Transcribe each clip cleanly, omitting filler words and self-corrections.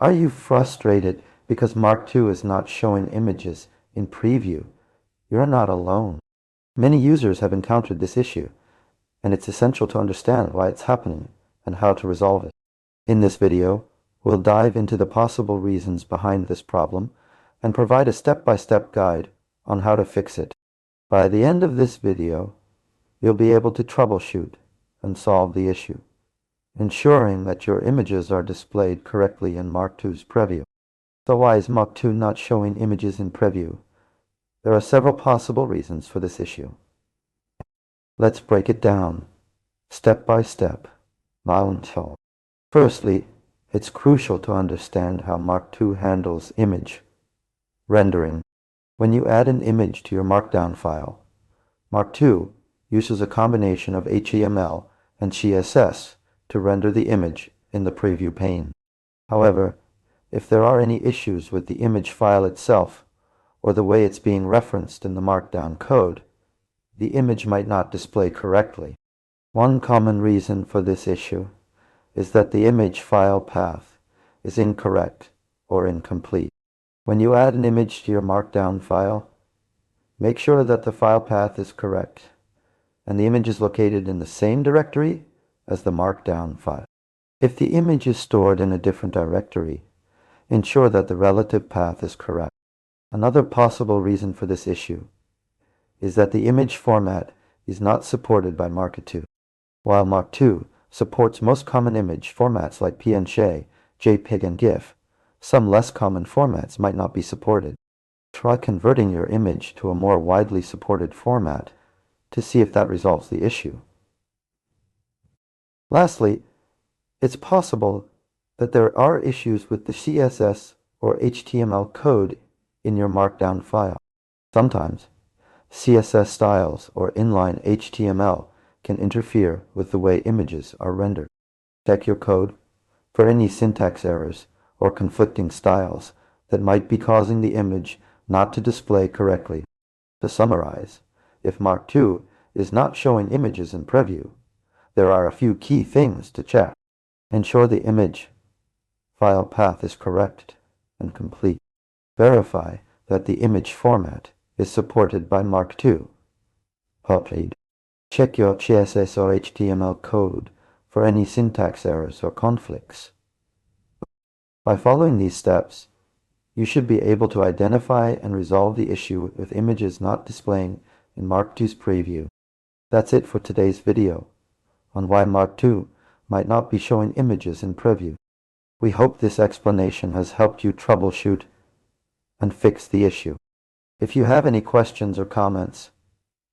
Are you frustrated because Marked2 is not showing images in preview? You're not alone. Many users have encountered this issue, and it's essential to understand why it's happening and how to resolve it. In this video, we'll dive into the possible reasons behind this problem and provide a step-by-step guide on how to fix it. By the end of this video, you'll be able to troubleshoot and solve the issue, ensuring that your images are displayed correctly in Marked2's preview. So why is Marked2 not showing images in preview? There are several possible reasons for this issue. Let's break it down, step by step, until. Firstly, it's crucial to understand how Marked2 handles image rendering. When you add an image to your Markdown file, Marked2 uses a combination of HTML and CSS to render the image in the preview pane. However, if there are any issues with the image file itself or the way it's being referenced in the Markdown code, the image might not display correctly. One common reason for this issue is that the image file path is incorrect or incomplete. When you add an image to your Markdown file, make sure that the file path is correct and the image is located in the same directory as the Markdown file. If the image is stored in a different directory, ensure that the relative path is correct. Another possible reason for this issue is that the image format is not supported by Marked2. While Marked2 supports most common image formats like PNG, JPEG, and GIF, some less common formats might not be supported. Try converting your image to a more widely supported format to see if that resolves the issue. Lastly, it's possible that there are issues with the CSS or HTML code in your Markdown file. Sometimes, CSS styles or inline HTML can interfere with the way images are rendered. Check your code for any syntax errors or conflicting styles that might be causing the image not to display correctly. To summarize, if Marked2 is not showing images in preview, there are a few key things to check. Ensure the image file path is correct and complete. Verify that the image format is supported by Marked2. Check your CSS or HTML code for any syntax errors or conflicts. By following these steps, you should be able to identify and resolve the issue with images not displaying in Marked2's preview. That's it for today's video on why Marked2 might not be showing images in preview. We hope this explanation has helped you troubleshoot and fix the issue. If you have any questions or comments,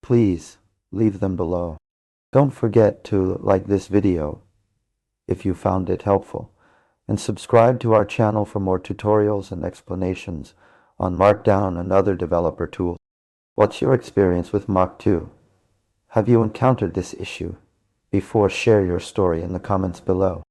please leave them below. Don't forget to like this video if you found it helpful, and subscribe to our channel for more tutorials and explanations on Markdown and other developer tools. What's your experience with Marked2? Have you encountered this issue before? Share your story in the comments below.